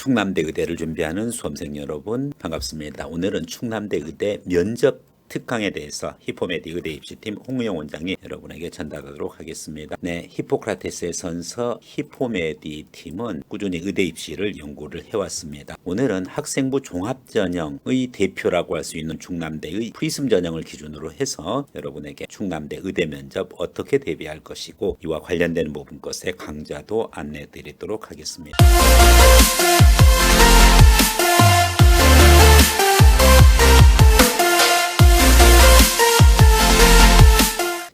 충남대 의대를 준비하는 수험생 여러분 반갑습니다. 오늘은 충남대 의대 면접 특강에 대해서 히포메디 의대 입시팀 홍우영 원장이 여러분에게 전달하도록 하겠습니다. 네, 히포크라테스의 선서 히포메디 팀은 꾸준히 의대 입시를 연구를 해왔습니다. 오늘은 학생부 종합전형의 대표라고 할 수 있는 충남대의 프리즘 전형을 기준으로 해서 여러분에게 충남대 의대 면접 어떻게 대비할 것이고 이와 관련된 부분 것의 강좌도 안내 드리도록 하겠습니다.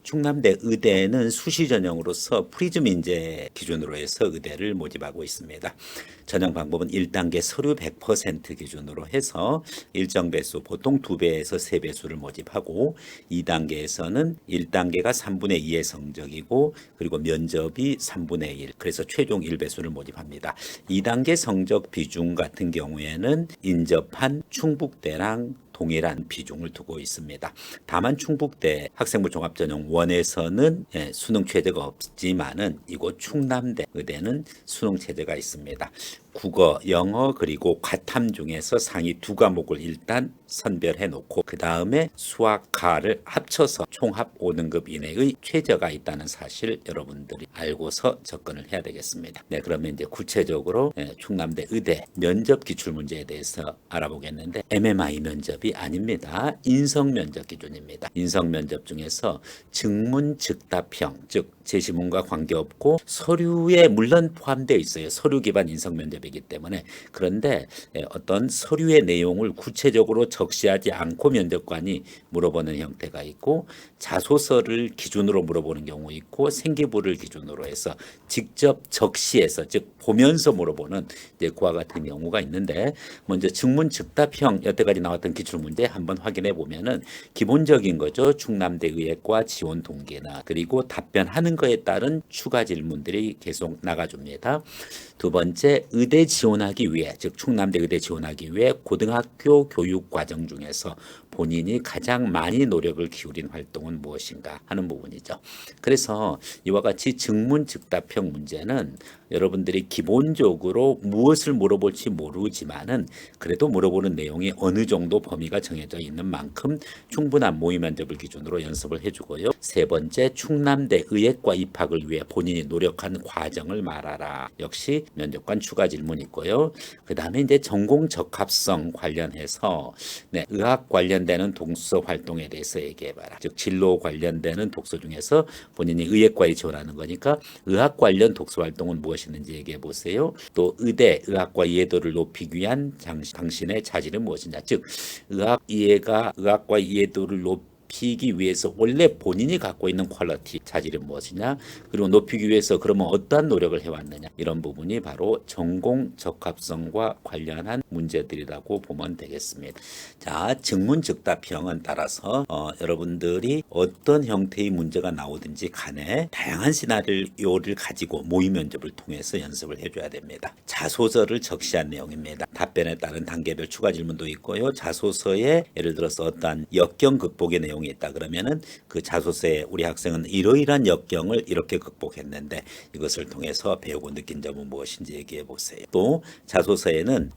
충남대 의대는 수시 전형으로서 프리즘 인재 기준으로 해서 의대를 모집하고 있습니다. 전형 방법은 1단계 서류 100% 기준으로 해서 일정 배수, 보통 2배에서 3배수를 모집하고 2단계에서는 1단계가 3분의 2의 성적이고 그리고 면접이 3분의 1, 그래서 최종 1배수를 모집합니다. 2단계 성적 비중 같은 경우에는 인접한 충북대랑 동일한 비중을 두고 있습니다. 다만 충북대 학생부 종합전형 1에서는 수능 최저가 없지만은 이곳 충남대 의대는 수능 최저가 있습니다. 국어, 영어 그리고 과탐 중에서 상위 2과목을 일단 선별해 놓고 그 다음에 수학과를 합쳐서 총합 5등급 이내의 최저가 있다는 사실 여러분들이 알고서 접근을 해야 되겠습니다. 네, 그러면 이제 구체적으로 충남대 의대 면접 기출 문제에 대해서 알아보겠는데 MMI 면접이 아닙니다. 인성 면접 기준입니다. 인성 면접 중에서 증문 즉답형, 즉 제시문과 관계없고 서류에 물론 포함되어 있어요. 서류 기반 인성 면접이기 때문에. 그런데 어떤 서류의 내용을 구체적으로 적시하지 않고 면접관이 물어보는 형태가 있고 자소서를 기준으로 물어보는 경우 있고 생기부를 기준으로 해서 직접 적시해서 즉 보면서 물어보는 이제 그와 같은 경우가 있는데 먼저 증문 즉답형 여태까지 나왔던 기출 문제 한번 확인해 보면은 기본적인 거죠. 충남대 의예과 지원 동기나 그리고 답변하는 거에 따른 추가 질문들이 계속 나가줍니다. 두 번째, 의대 지원하기 위해, 즉 충남대 의대 지원하기 위해 고등학교 교육 과정 중에서 본인이 가장 많이 노력을 기울인 활동은 무엇인가 하는 부분이죠. 그래서 이와 같이 증문 즉답형 문제는 여러분들이 기본적으로 무엇을 물어볼지 모르지만은 그래도 물어보는 내용이 어느 정도 범위가 정해져 있는 만큼 충분한 모의 면접을 기준으로 연습을 해주고요. 세 번째, 충남대 의예과 입학을 위해 본인이 노력한 과정을 말하라. 역시 면접관 추가 질문이 있고요. 그 다음에 이제 전공 적합성 관련해서 의학 관련되는 독서 활동에 대해서 얘기해봐라. 즉 진로 관련되는 독서 중에서 본인이 의예과에 지원하는 거니까 의학 관련 독서 활동은 무엇이는지 얘기해 보세요. 또 의대 의학과 이해도를 높이기 위한 당신의 자질은 무엇이냐. 즉 의학 이해가 의학과 이해도를 높이기 위해서 원래 본인이 갖고 있는 퀄리티, 자질은 무엇이냐, 그리고 높이기 위해서 그러면 어떠한 노력을 해왔느냐, 이런 부분이 바로 전공 적합성과 관련한 문제들이라고 보면 되겠습니다. 자, 증문즉답형은 따라서 여러분들이 어떤 형태의 문제가 나오든지 간에 다양한 시나리오를 가지고 모의 면접을 통해서 연습을 해줘야 됩니다. 자소서를 적시한 내용입니다. 답변에 따른 단계별 추가 질문도 있고요. 자소서에 예를 들어서 어떠한 역경 극복의 내용이 있다 그러면은 그 자소서에 우리 학생은 이러이러한 역경을 이렇게 극복했는데 이것을 통해서 배우고 느낀 점은 무엇인지 얘기해 보세요. 또 자소서에는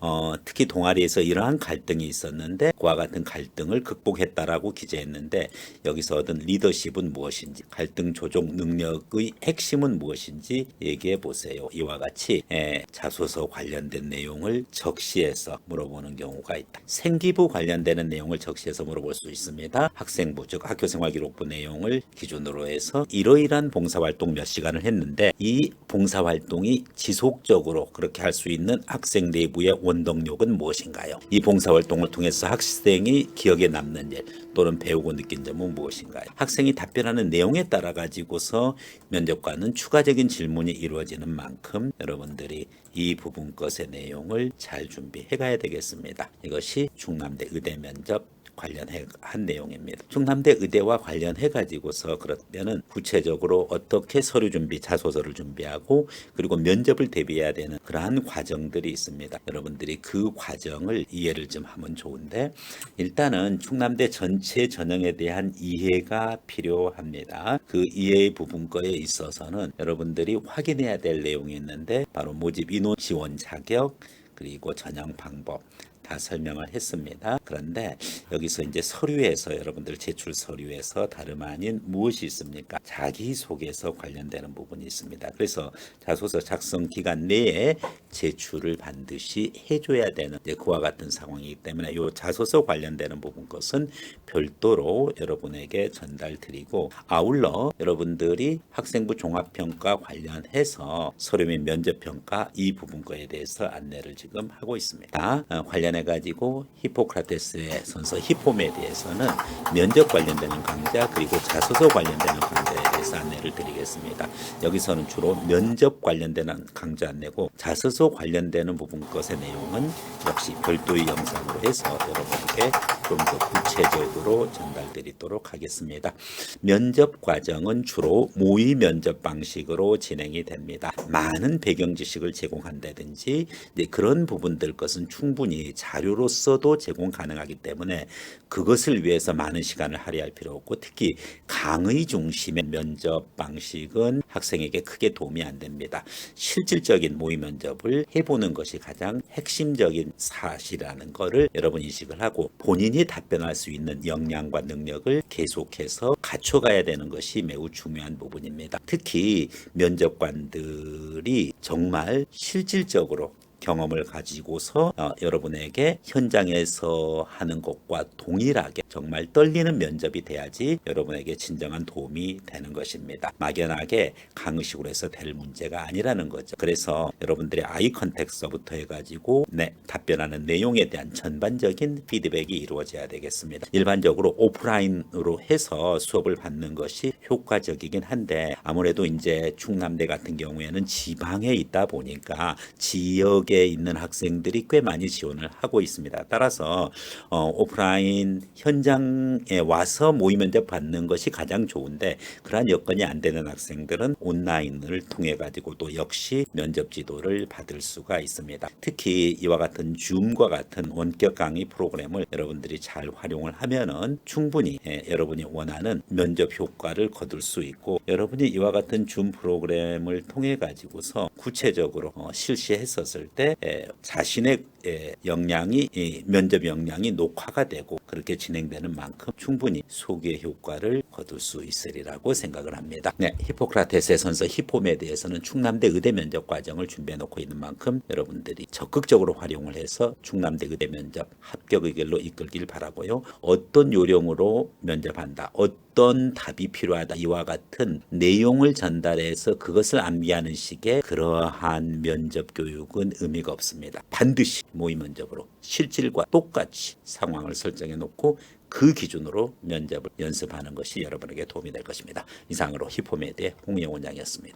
특히 동아리에서 이러한 갈등이 있었는데 그와 같은 갈등을 극복했다라고 기재했는데 여기서 얻은 리더십은 무엇인지, 갈등 조정 능력의 핵심은 무엇인지 얘기해 보세요. 이와 같이 자소서 관련된 내용을 적시해서 물어보는 경우가 있다. 생기부 관련되는 내용을 적시해서 물어볼 수 있습니다. 학생부 즉 학교생활기록부 내용을 기준으로 해서 이러이러한 봉사활동 몇 시간을 했는데 이 봉사활동이 지속적으로 그렇게 할 수 있는 학생 내부의 원동력은 무엇인가요? 이 봉사활동을 통해서 학생이 기억에 남는 일 또는 배우고 느낀 점은 무엇인가요? 학생이 답변하는 내용에 따라 가지고서 면접관은 추가적인 질문이 이루어지는 만큼 여러분들이 이 부분 것의 내용을 잘 준비해 가야 되겠습니다. 이것이 충남대 의대 면접 관련한 내용입니다. 충남대 의대와 관련해 가지고서 그러면은 구체적으로 어떻게 서류 준비, 자소서를 준비하고 그리고 면접을 대비해야 되는 그러한 과정들이 있습니다. 여러분들이 그 과정을 이해를 좀 하면 좋은데 일단은 충남대 전체 전형에 대한 이해가 필요합니다. 그 이해의 부분 거에 있어서는 여러분들이 확인해야 될 내용이 있는데 바로 모집 인원 지원 자격 그리고 전형 방법 다 설명을 했습니다. 그런데 여기서 이제 서류에서 여러분들 제출 서류에서 다름 아닌 무엇이 있습니까? 자기소개서 관련되는 부분이 있습니다. 그래서 자소서 작성 기간 내에 제출을 반드시 해줘야 되는 그와 같은 상황이기 때문에 이 자소서 관련되는 부분 것은 별도로 여러분에게 전달드리고, 아울러 여러분들이 학생부 종합평가 관련해서 서류 및 면접평가 이 부분 거에 대해서 안내를 지금 하고 있습니다. 관련해 가지고 히포크라테스의 선서 히포메디에서는 면접 관련되는 강좌 그리고 자소서 관련되는 강좌에 대해서 안내를 드리겠습니다. 여기서는 주로 면접 관련되는 강좌 안내고, 자소서 관련되는 부분 것의 내용은 역시 별도의 영상으로 해서 여러분께 좀 더 구체적으로 전달드리도록 하겠습니다. 면접 과정은 주로 모의 면접 방식으로 진행이 됩니다. 많은 배경 지식을 제공한다든지 그런 부분들 것은 충분히 자료로서도 제공 가능하기 때문에 그것을 위해서 많은 시간을 할애할 필요 없고, 특히 강의 중심의 면접 방식은 학생에게 크게 도움이 안 됩니다. 실질적인 모의 면접을 해보는 것이 가장 핵심적인 사실이라는 것을 여러분 인식을 하고, 본인이 답변할 수 있는 역량과 능력을 계속해서 갖춰가야 되는 것이 매우 중요한 부분입니다. 특히 면접관들이 정말 실질적으로 경험을 가지고서 여러분에게 현장에서 하는 것과 동일하게 정말 떨리는 면접이 돼야지 여러분에게 진정한 도움이 되는 것입니다. 막연하게 강의식으로 해서 될 문제가 아니라는 거죠. 그래서 여러분들의 아이 컨택서부터 해가지고 답변하는 내용에 대한 전반적인 피드백이 이루어져야 되겠습니다. 일반적으로 오프라인으로 해서 수업을 받는 것이 효과적이긴 한데, 아무래도 이제 충남대 같은 경우에는 지방에 있다 보니까 지역에 있는 학생들이 꽤 많이 지원을 하고 있습니다. 따라서 오프라인 현장에 와서 모의 면접 받는 것이 가장 좋은데, 그러한 여건이 안 되는 학생들은 온라인을 통해 가지고 또 역시 면접 지도를 받을 수가 있습니다. 특히 이와 같은 줌과 같은 원격 강의 프로그램을 여러분들이 잘 활용을 하면은 충분히 여러분이 원하는 면접 효과를 거둘 수 있고, 여러분이 이와 같은 줌 프로그램을 통해 가지고서 구체적으로 실시했었을 때 자신의 역량이 면접 역량이 녹화가 되고 그렇게 진행되는 만큼 충분히 소기의 효과를 거둘 수 있으리라고 생각을 합니다. 히포크라테스의 선서 히포메디에서는 충남대 의대 면접 과정을 준비해 놓고 있는 만큼 여러분들이 적극적으로 활용을 해서 충남대 의대 면접 합격의 길로 이끌길 바라고요. 어떤 요령으로 면접한다, 어떤 답이 필요하다, 이와 같은 내용을 전달해서 그것을 암기하는 식의 그러한 면접 교육은 의미가 없습니다. 반드시 모의 면접으로 실질과 똑같이 상황을 설정해 놓고 그 기준으로 면접을 연습하는 것이 여러분에게 도움이 될 것입니다. 이상으로 히포메디의 홍영훈 원장이었습니다.